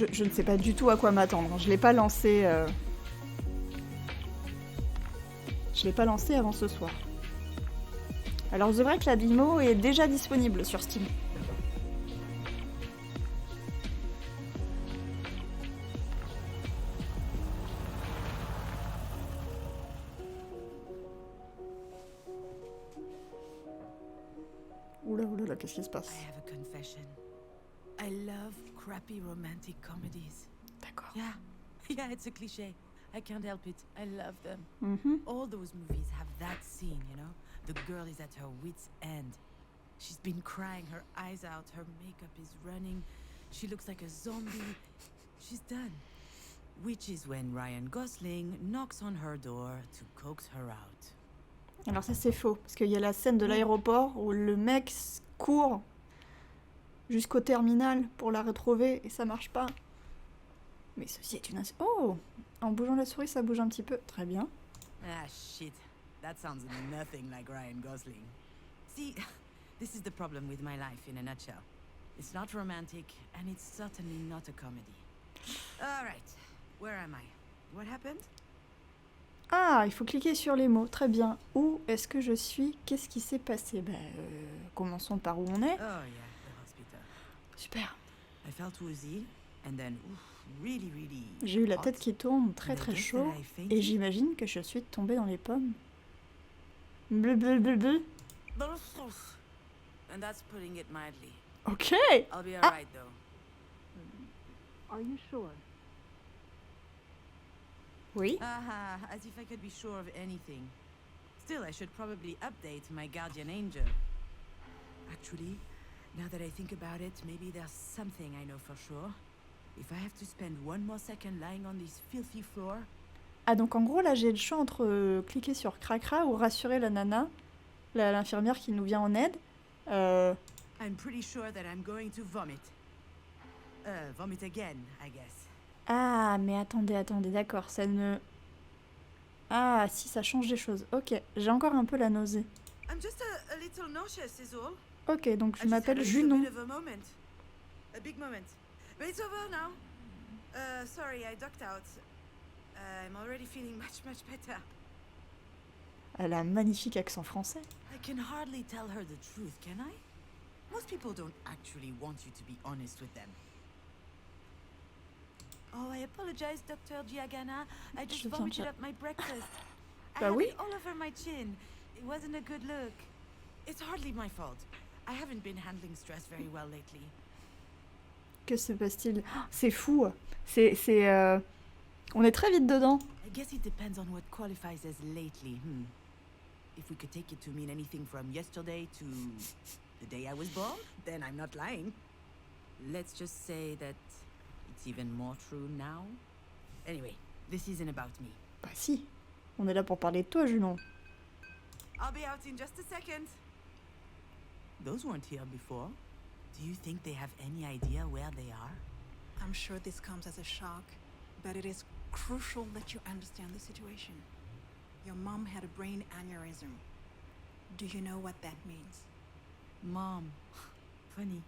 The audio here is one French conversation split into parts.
Je ne sais pas du tout à quoi m'attendre. Je l'ai pas lancé. Je l'ai pas lancé avant ce soir. Alors c'est vrai que la démo est déjà disponible sur Steam. Oula, oula, qu'est-ce qui se passe? I have a confession. I love crappy romantic comedies. D'accord. Yeah, it's a cliché. I can't help it. I love them. Mhm. All those movies have that scene, you know? The girl is at her wit's end. She's been crying her eyes out. Her makeup is running. She looks like a zombie. She's done. Which is when Ryan Gosling knocks on her door to coax her out. Alors ça c'est faux, parce qu'il y a la scène de l'aéroport où le mec court jusqu'au terminal pour la retrouver et ça marche pas. Mais ceci est une... Oh! En bougeant la souris, ça bouge un petit peu. Très bien. Ah, shit. That sounds nothing like Ryan Gosling. See, this is the problem with my life in a nutshell. It's not romantic, and it's certainly not a comedy. All right, where am I? What happened? Ah, il faut cliquer sur les mots. Très bien. Où est-ce que je suis? Qu'est-ce qui s'est passé? Commençons par où on est. Oh yeah, the hospital. Super. I felt woozy, and then really. J'ai eu la hot. tête qui tourne, très And I très guess chaud. that I fainted. Et j'imagine que je suis tombée dans les pommes. Bleu, bleu, bleu, bleu. And that's putting it mildly. Ok. I'll be alright though. Are you sure? Oui. As if I could be sure of anything. Still, I should probably update my guardian angel. Actually, now that I think about it, maybe there's something I know for sure. If I have to spend one more second lying on this filthy floor... Ah, donc en gros, là, j'ai le choix entre cliquer sur Cracra ou rassurer la nana, l'infirmière qui nous vient en aide. I'm pretty sure that I'm going to vomit. Vomit again, I guess. Ah, mais attendez, d'accord, ça ne... Ah, si, ça change des choses. Ok, j'ai encore un peu la nausée. I'm just a little nauseous is all. Ok, donc je I just m'appelle had a little Junon. bit of a moment. A big moment. But it's over now. Sorry, I ducked out. I'm already feeling much better. Elle a un magnifique accent français. I can hardly tell her the truth, can I? Most people don't actually want you to be honest with them. Oh, I apologize, Dr. Giagana. I just Je viens vomited de- up my breakfast. I Bah had oui. it all over my chin. It wasn't a good look. It's hardly my fault. I haven't been handling stress very well lately. Que se passe-t-il? C'est fou. On est très vite dedans. I guess it depends on what qualifies as lately, If we could take it to mean anything from yesterday to the day I was born, then I'm not lying. Let's just say that it's even more true now. Anyway, this isn't about me. Bah si. On est là pour parler de toi, Junon. I'll be out in just a second. Those weren't here before. Do you think they have any idea where they are? I'm sure this comes as a shock, but it is crucial that you understand the situation. Your mom had a brain aneurysm. Do you know what that means? Mom. Funny.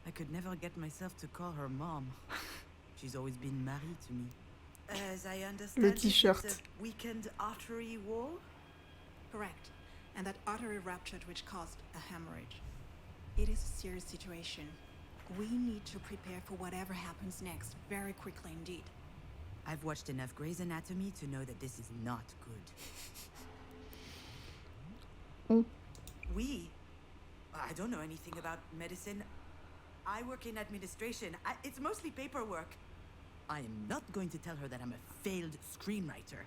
I could never get myself to call her mom. She's always been married to me. As I understand Le t-shirt. it's a weakened artery wall? Correct. And that artery ruptured, which caused a hemorrhage. It is a serious situation. We need to prepare for whatever happens next, very quickly indeed. I've watched enough Grey's Anatomy to know that this is not good. On. We? I don't know anything about medicine. I work in administration. It's mostly paperwork. I am not going to tell her that I'm a failed screenwriter.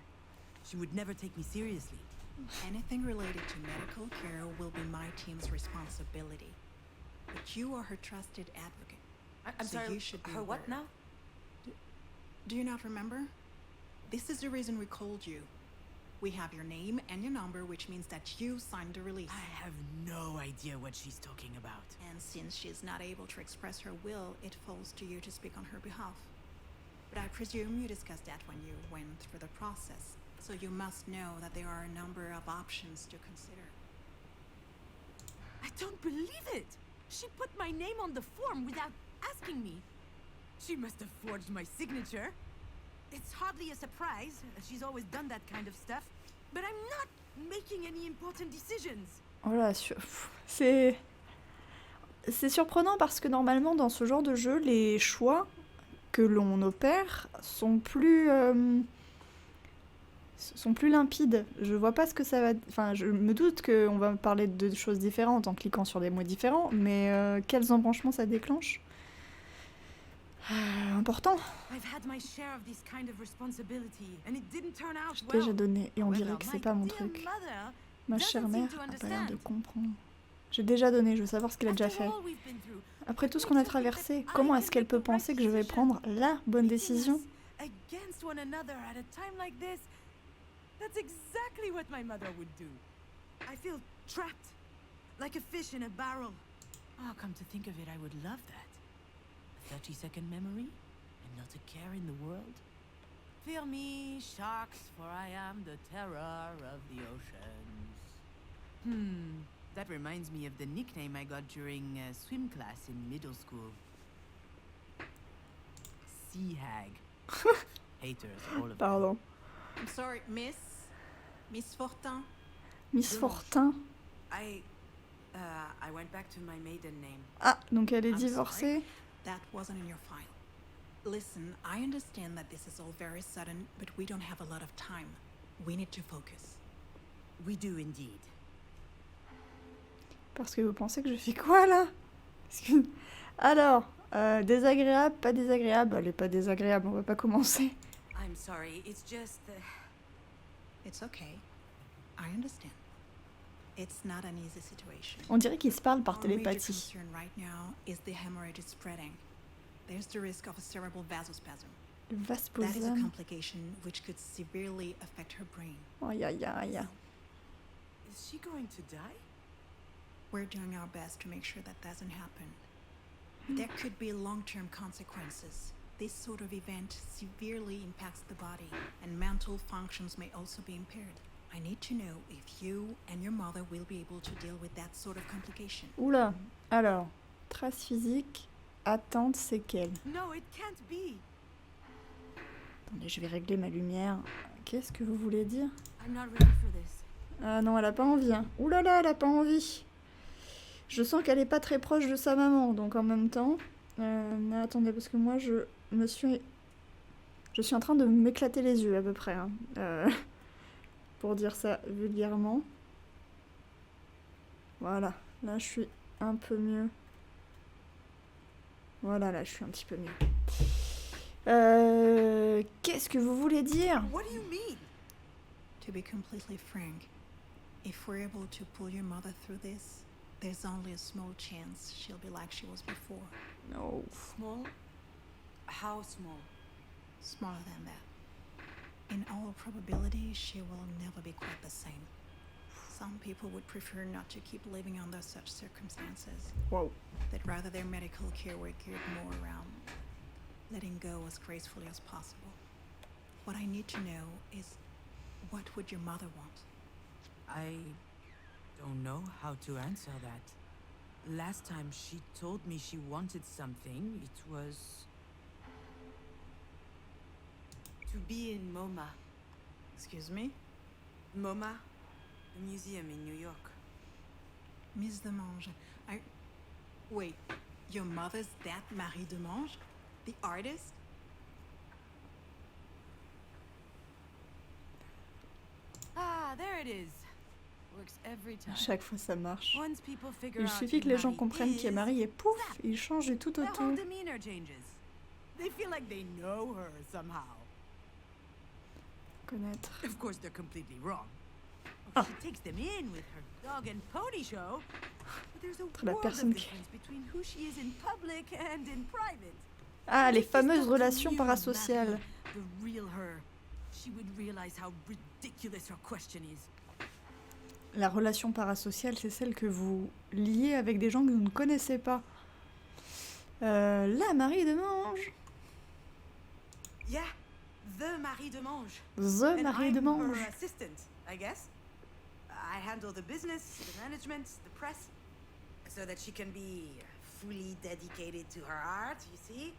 She would never take me seriously. Anything related to medical care will be my team's responsibility. But you are her trusted advocate. I'm So sorry, you should be her what aware. now? Do you not remember? This is the reason we called you. We have your name and your number, which means that you signed the release. I have no idea what she's talking about. And since she's not able to express her will, it falls to you to speak on her behalf. But I presume you discussed that when you went through the process. So you must know that there are a number of options to consider. I don't believe it! She put my name on the form without asking me. She must have forged my signature. It's hardly a surprise. She's always done that kind of stuff. But I'm not making any important decisions. Voilà, c'est surprenant parce que normalement dans ce genre de jeu, les choix que l'on opère sont plus limpides. Je vois pas ce que ça va... Enfin, je me doute qu'on va parler de choses différentes en cliquant sur des mots différents, mais quels embranchements ça déclenche? Important. J'ai déjà donné et on dirait que c'est pas mon truc. Ma chère mère a pas l'air de comprendre. J'ai déjà donné, je veux savoir ce qu'elle a déjà fait. Après tout ce qu'on a traversé, comment est-ce qu'elle peut penser que je vais prendre la bonne décision? That's exactly what my mother would do. I feel trapped, like a fish in a barrel. Oh, come to think of it, I would love that. A 30-second memory, and not a care in the world. Fear me, sharks, for I am the terror of the oceans. That reminds me of the nickname I got during swim class in middle school. Sea hag. Haters, all of them. Pardon. I'm sorry, Miss Fortin. Miss Fortin. I went back to my maiden name. Ah, donc elle est I'm divorcée. That wasn't in your file. Listen, I understand that this is all very sudden, but we don't have a lot of time. We need to focus. We do indeed. Parce que vous pensez que je fais quoi là? Alors, désagréable, pas désagréable. Elle est pas désagréable, on va pas commencer. I'm sorry, it's just... It's okay. I understand. It's not an easy situation. On dirait qu'ils se parlent par Our major télépathie. concern right now is the hemorrhage is spreading. There's the risk of a cerebral vasospasm. Le That is a vasospasme. complication which could severely affect her brain. Aïe aïe aïe. Is she going to die? We're doing our best to make sure that doesn't happen. There could be long-term consequences. This sort of event severely impacts the body, and mental functions may also be impaired. I need to know if you and your mother will be able to deal with that sort of complication. Oula. Alors, traces physiques, attente, séquelles. No, it can't be. Attendez, je vais régler ma lumière. Qu'est-ce que vous voulez dire? I'm not ready for this. Ah non, elle a pas envie. Hein. Ouh là là, elle a pas envie. Je sens qu'elle est pas très proche de sa maman, donc en même temps... mais attendez, parce que moi, je suis en train de m'éclater les yeux, à peu près. Hein. Pour dire ça vulgairement. Voilà, là, je suis un peu mieux. Voilà, là, je suis un petit peu mieux. Qu'est-ce que vous voulez dire? What do you mean? To be completely frank, if we're able to pull your mother through this, there's only a small chance she'll be like she was before. No. Small? How small? Smaller than that. In all probability, she will never be quite the same. Some people would prefer not to keep living under such circumstances. Wow. That rather their medical care were geared more around letting go as gracefully as possible. What I need to know is, what would your mother want? I don't know how to answer that. Last time she told me she wanted something, it was... to be in MoMA. Excuse me? MoMA? A museum in New York. Miss Demange, Wait, your mother's that Marie Demange? The artist? Ah, there it is. Works every time. Chaque fois, ça marche. Once people figure Il out suffit who que les gens Marie comprennent qui est is, Marie et pouf, ils changent du tout au their whole tout. demeanor changes. They feel like they know her somehow. Connaître. Of course, they're completely wrong. Ah. She takes them in with her dog and pony show. But there's a Entre la world of personne qui... difference between who she is in public and in private. Ah, les If this fameuses doctor relations knew parasociales. Marie, the real her, she would realize how ridiculous her question is. La relation parasociale, c'est celle que vous liez avec des gens que vous ne connaissez pas. La Marie Demange. Yeah, the Marie Demange. The And Marie I'm Demange. her assistant, I guess. I handle the business, the management, the press, so that she can be fully dedicated to her art, you see?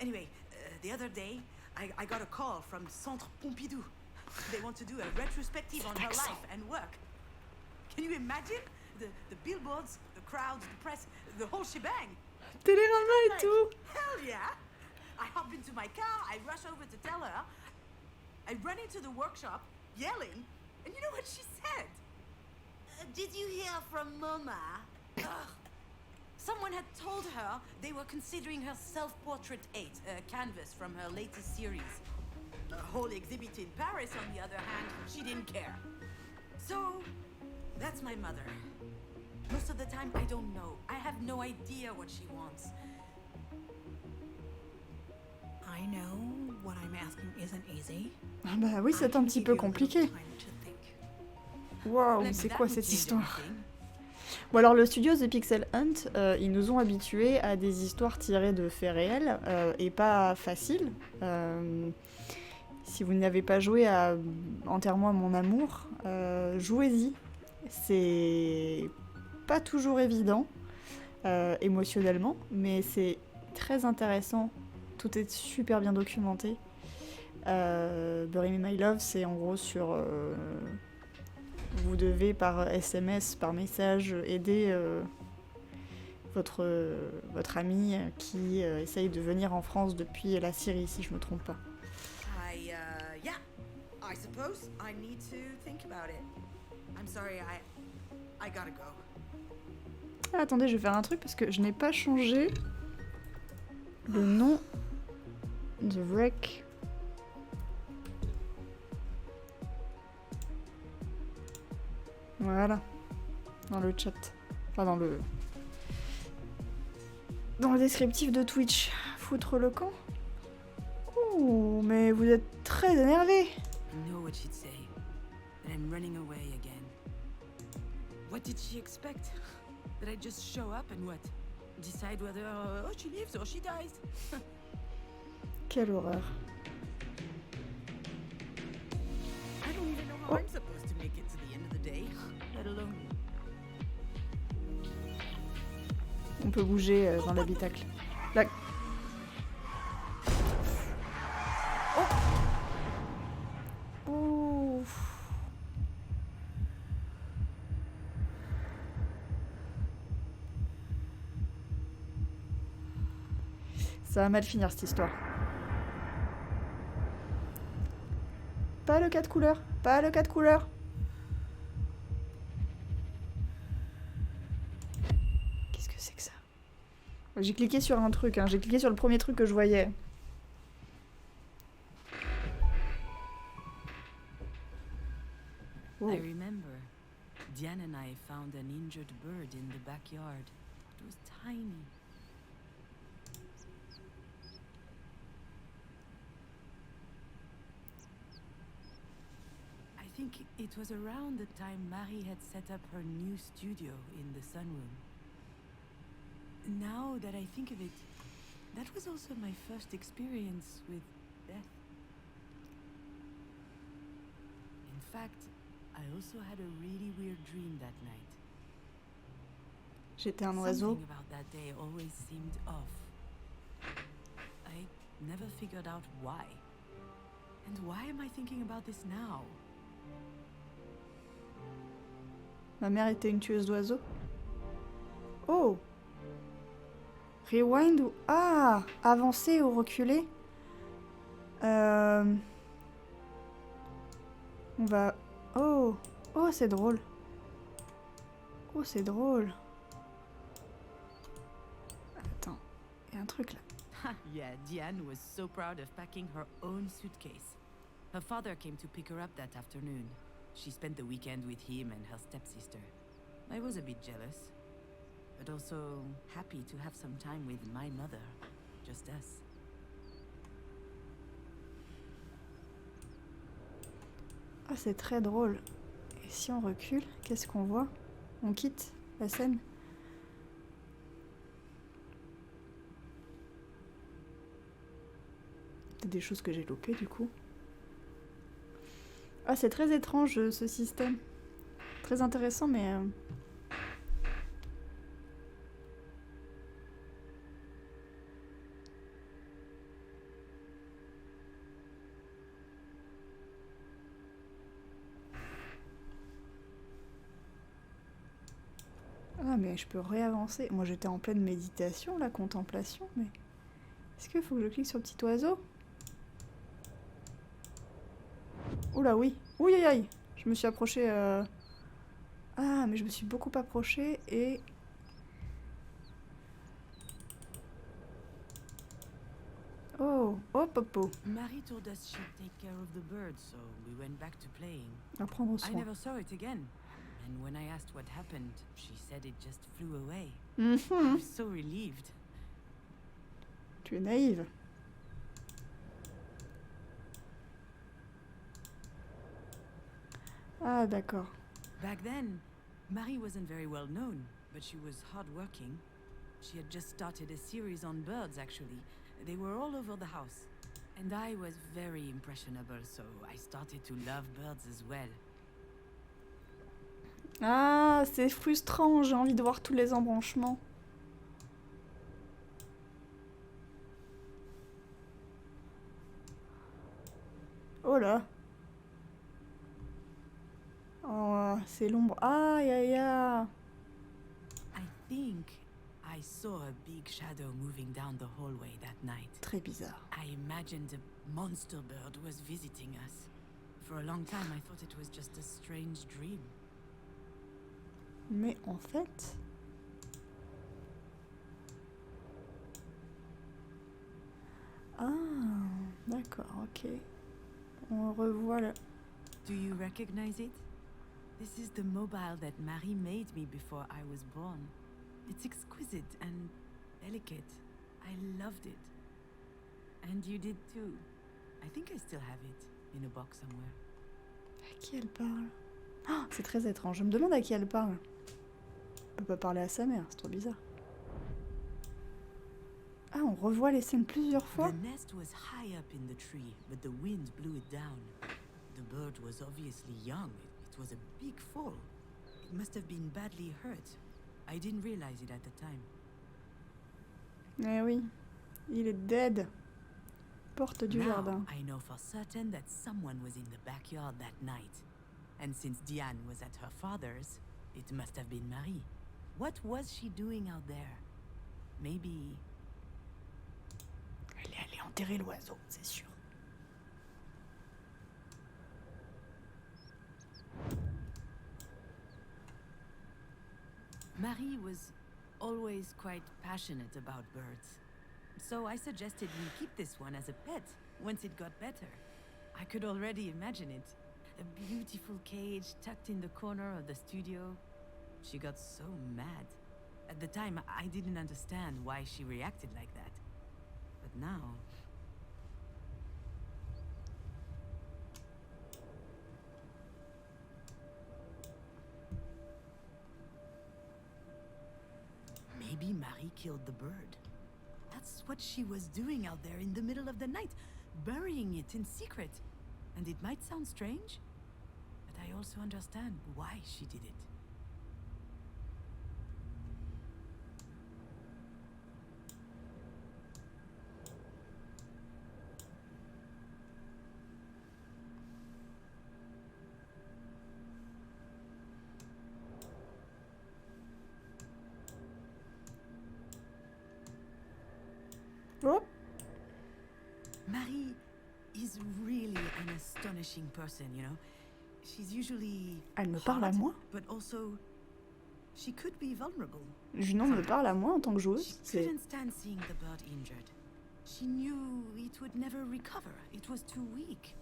Anyway, the other day, I got a call from Centre Pompidou. They want to do a retrospective on her life and work. Can you imagine? The billboards, the crowds, the press, the whole shebang. Télérama et tout. Hell yeah! I hop into my car, I rush over to tell her. I run into the workshop, yelling, and you know what she said? Did you hear from Mama? Ugh. Someone had told her they were considering her self-portrait 8, a canvas from her latest series. A whole exhibit in Paris, on the other hand, she didn't care. So, that's my mother. Most of the time, I don't know. I have no idea what she wants. I know what I'm asking isn't easy. Ah bah oui, c'est un petit peu compliqué. Waouh, mais c'est quoi cette histoire? Bon alors le studio The Pixel Hunt, ils nous ont habitués à des histoires tirées de faits réels et pas faciles. Si vous n'avez pas joué à Enterre-moi mon amour, jouez-y. C'est pas toujours évident émotionnellement, mais c'est très intéressant. Tout est super bien documenté. Bury Me My Love, c'est en gros sur... vous devez par SMS, par message, aider votre ami qui essaye de venir en France depuis la Syrie, si je me trompe pas. Yeah, I suppose I need to think about it. I'm sorry, I gotta go. Ah, attendez, je vais faire un truc parce que je n'ai pas changé le nom de Wreck. Voilà, dans le chat, enfin dans le descriptif de Twitch. Foutre le camp. Ouh, mais vous êtes très énervé. You know what she'd say, that I'm running away again. What did she expect? That I just show up and what? Decide whether she lives or she dies? Quelle horreur. I don't even know how I'm supposed to make it to the end of the day, let alone. On peut bouger dans l'habitacle. Là. Oh. Ouf. Ça va mal finir cette histoire. Pas le 4 couleurs, pas le 4 couleurs. Qu'est-ce que c'est que ça? J'ai cliqué sur un truc, hein. J'ai cliqué sur le premier truc que je voyais. Oh. I remember, Diane and I found an injured bird in the backyard. It was tiny. I think it was around the time Marie had set up her new studio in the sunroom. Now that I think of it, that was also my first experience with death. In fact, I also had a really weird dream that night. J'étais un oiseau. Something about that day always seemed off. I never figured out why. And why am I thinking about this now? Ma mère était une tueuse d'oiseaux. Oh! Rewind ou... Ah! Avancer ou reculer? On va... Oh! Oh, c'est drôle. Oh, c'est drôle. Attends, il y a un truc là. Yeah, Diane was so proud of packing her own suitcase. Her father came to pick her up that afternoon. She spent the weekend with him and her stepsister. I was a bit jealous, but also happy to have some time with my mother, just us. Ah, c'est très drôle. Et si on recule, qu'est-ce qu'on voit? On quitte la scène. Peut-être des choses que j'ai loupées du coup. Ah, c'est très étrange ce système. Très intéressant, mais... Ah, mais je peux réavancer. Moi, j'étais en pleine méditation, la contemplation, mais... Est-ce qu'il faut que je clique sur le petit oiseau? Oula, oui. Oui, aïe, aïe. Je me suis approchée... Ah, mais je me suis beaucoup approchée et... Oh, hop, hop, hop. Marie told us she'd take care of the bird, so we went back to playing. À prendre I soin. never saw it again. And when I asked what happened, she said it just flew away. I Mhm. was so relieved. Tu es naïve. Ah, d'accord. Back then, Marie wasn't very well known, but she was hardworking. She had just started a series on birds, actually. They were all over the house. And I was very impressionable, so I started to love birds as well. Ah, c'est frustrant, j'ai envie de voir tous les embranchements. Oh là. Oh, c'est l'ombre. Aïe, aïe, aïe. I think I saw a big shadow moving down the hallway that night. Très bizarre. I imagined a monster bird was visiting us. For a long time, I thought it was just a strange dream. Mais en fait... Ah, d'accord, ok. On revoit le... Do you recognize it? This is the mobile that Marie made me before I was born. It's exquisite and delicate. I loved it. And you did too. I think I still have it in a box somewhere. À qui elle parle? Ah, c'est très étrange. Je me demande à qui elle parle. Elle peut pas parler à sa mère, c'est trop bizarre. Ah, on revoit les scènes plusieurs fois. The nest was high up in the tree, but the wind blew it down. The bird was obviously young. It was a big fall. It must have been badly hurt. I didn't realize it at the time. Eh oui, il est dead. Porte du Now, jardin. I know for certain that someone was in the backyard that night. And since Diane was at her father's, it must have been Marie. What was she doing out there? Maybe... Elle est allée enterrer l'oiseau, c'est sûr. Marie was always quite passionate about birds. So I suggested we keep this one as a pet once it got better. I could already imagine it. A beautiful cage tucked in the corner of the studio. She got so mad. At the time, I didn't understand why she reacted like that. But now... Maybe Marie killed the bird. That's what she was doing out there in the middle of the night, burying it in secret. And it might sound strange, but I also understand why she did it. Oh, Marie is really an astonishing person, you know. She's usually elle me parle à hot, moi. but also she could be vulnerable. Junon me parle à moi en tant que She joueuse. C'est... couldn't stand seeing the bird injured. She knew it would never recover. It was too weak.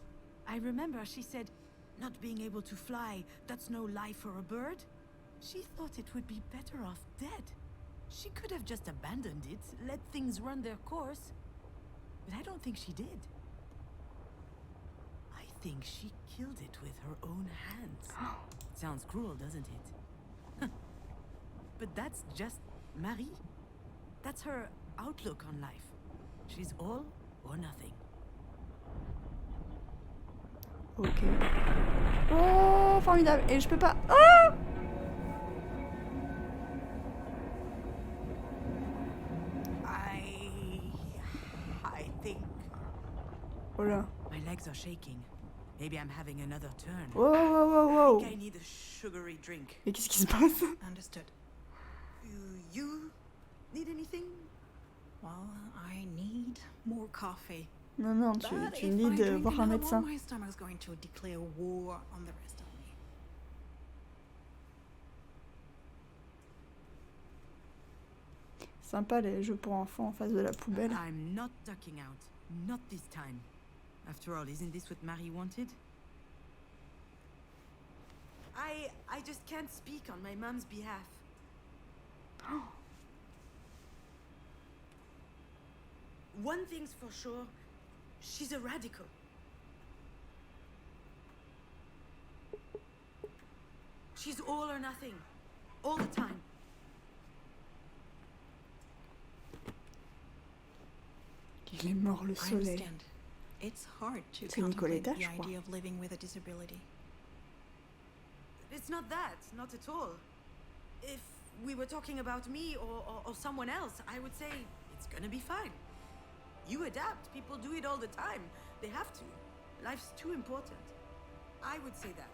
I remember she said, not being able to fly, that's no life for a bird. She thought it would be better off dead. She could have just abandoned it, let things run their course. But I don't think she did. I think she killed it with her own hands. Sounds cruel, doesn't it? But that's just Marie. That's her outlook on life. She's all or nothing. Ok. Oh, formidable. Et je peux pas... Ah! I think Oh là. my legs are shaking. Maybe I'm having another turn. Wow, wow, wow, I wow. think I need a sugary drink. Mais qu'est-ce qui se passe? Understood. You need anything? Well, I need more coffee. Non, non, But tu if me dis I de drink voir un another médecin. one, my stomach's going to declare war on the rest of me. Sympa les jeux pour enfants en face de la poubelle. I'm not ducking out. Not this time. After all, isn't this what Marie wanted? I just can't speak on my mom's behalf. One thing's for sure, she's a radical. She's all or nothing, all the time. Il est mort le I soleil. understand. It's hard to C'est contemplate Nicoletta, the je crois. idea of living with a disability. It's not that, not at all. If we were talking about me or someone else, I would say it's gonna be fine. You adapt, people do it all the time. They have to. Life's too important. I would say that.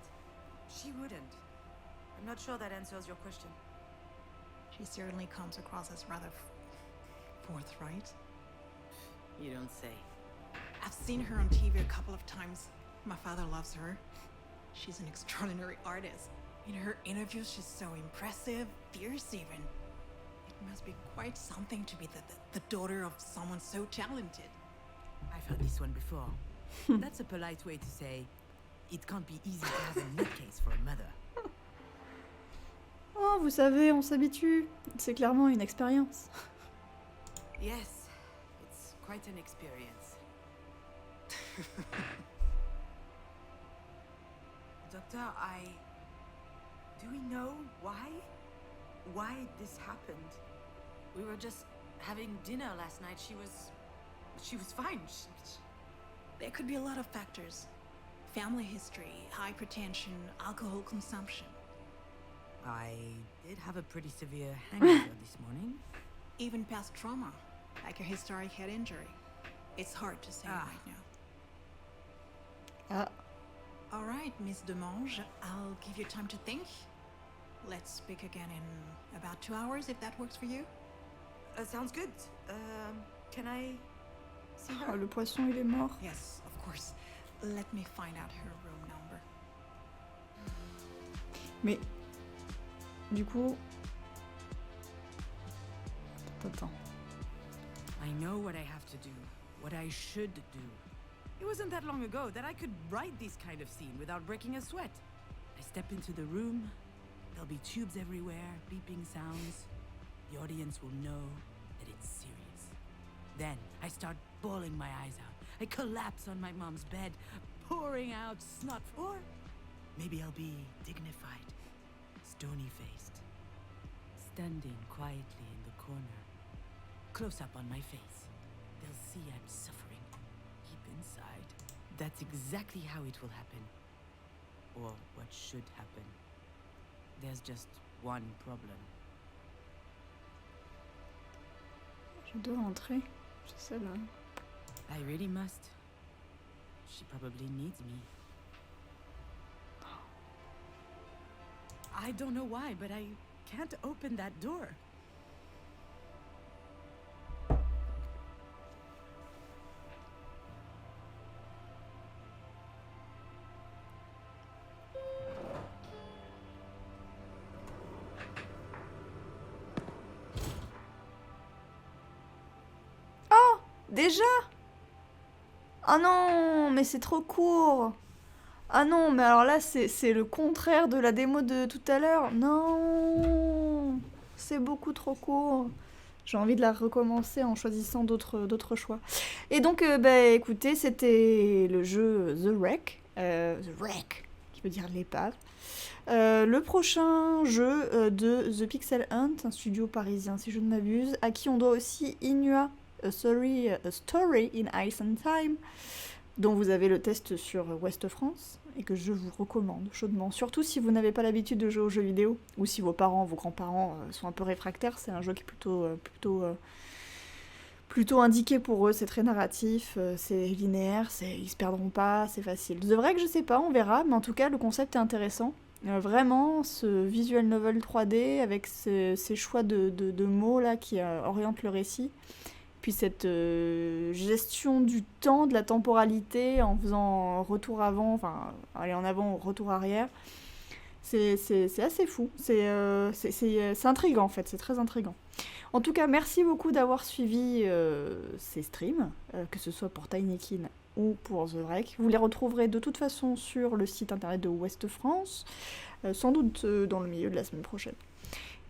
She wouldn't. I'm not sure that answers your question. She certainly comes across as rather forthright. You don't say. I've seen her on TV a couple of times. My father loves her. She's an extraordinary artist. In her interviews, she's so impressive, fierce even. It must be quite something to be the daughter of someone so talented. I've heard this one before. That's a polite way to say it can't be easy to have a nutcase for a mother. Oh, vous savez, on s'habitue. C'est clairement une expérience. Yes, it's quite an experience. Doctor, do we know why? Why this happened? We were just having dinner last night. She was fine. There could be a lot of factors. Family history, hypertension, alcohol consumption. I did have a pretty severe hangover this morning. Even past trauma, like a historic head injury. It's hard to say Ah. right now. Ah, All right, Miss Demange, I'll give you time to think. Let's speak again in about 2 hours, if that works for you. Sounds good. Can I see her? oh, le poisson, il est mort. Yes, of course. Let me find out her room number. Mais, du coup... Attends. I know what I have to do, what I should do. It wasn't that long ago that I could write this kind of scene without breaking a sweat. I step into the room, there'll be tubes everywhere, beeping sounds. The audience will know that it's serious. Then I start bawling my eyes out. I collapse on my mom's bed, pouring out snot. Or maybe I'll be dignified, stony-faced, standing quietly in the corner. Close up on my face. They'll see I'm suffering deep inside. That's exactly how it will happen. Or what should happen. There's just one problem. Je dois rentrer. C'est ça là. I really must. She probably needs me. I don't know why, but I can't open that door. Déjà? Ah non, mais c'est trop court. Ah non, mais alors là, c'est le contraire de la démo de tout à l'heure. Non, c'est beaucoup trop court. J'ai envie de la recommencer en choisissant d'autres choix. Et donc, bah, écoutez, c'était le jeu The Wreck, qui veut dire l'épave. Le prochain jeu de The Pixel Hunt, un studio parisien si je ne m'abuse, à qui on doit aussi Inua, A Story in Ice and Time, dont vous avez le test sur Ouest France, et que je vous recommande chaudement. Surtout si vous n'avez pas l'habitude de jouer aux jeux vidéo, ou si vos parents, vos grands-parents sont un peu réfractaires, c'est un jeu qui est plutôt indiqué pour eux, c'est très narratif, c'est linéaire, ils se perdront pas, c'est facile. The Wreck, je sais pas, on verra, mais en tout cas, le concept est intéressant. Vraiment, ce visual novel 3D avec ces choix de mots là qui orientent le récit. Puis cette gestion du temps, de la temporalité en faisant retour avant, enfin aller en avant, retour arrière. C'est assez fou. C'est intriguant en fait, c'est très intriguant. En tout cas, merci beaucoup d'avoir suivi ces streams, que ce soit pour Tinykin ou pour The Rec. Vous les retrouverez de toute façon sur le site internet de Ouest France, sans doute dans le milieu de la semaine prochaine.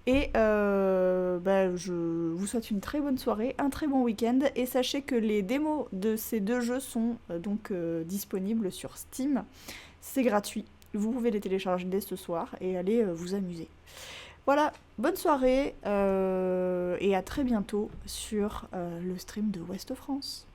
Et je vous souhaite une très bonne soirée, un très bon week-end, et sachez que les démos de ces deux jeux sont disponibles sur Steam. C'est gratuit, vous pouvez les télécharger dès ce soir et aller vous amuser. Voilà, bonne soirée et à très bientôt sur le stream de Ouest France.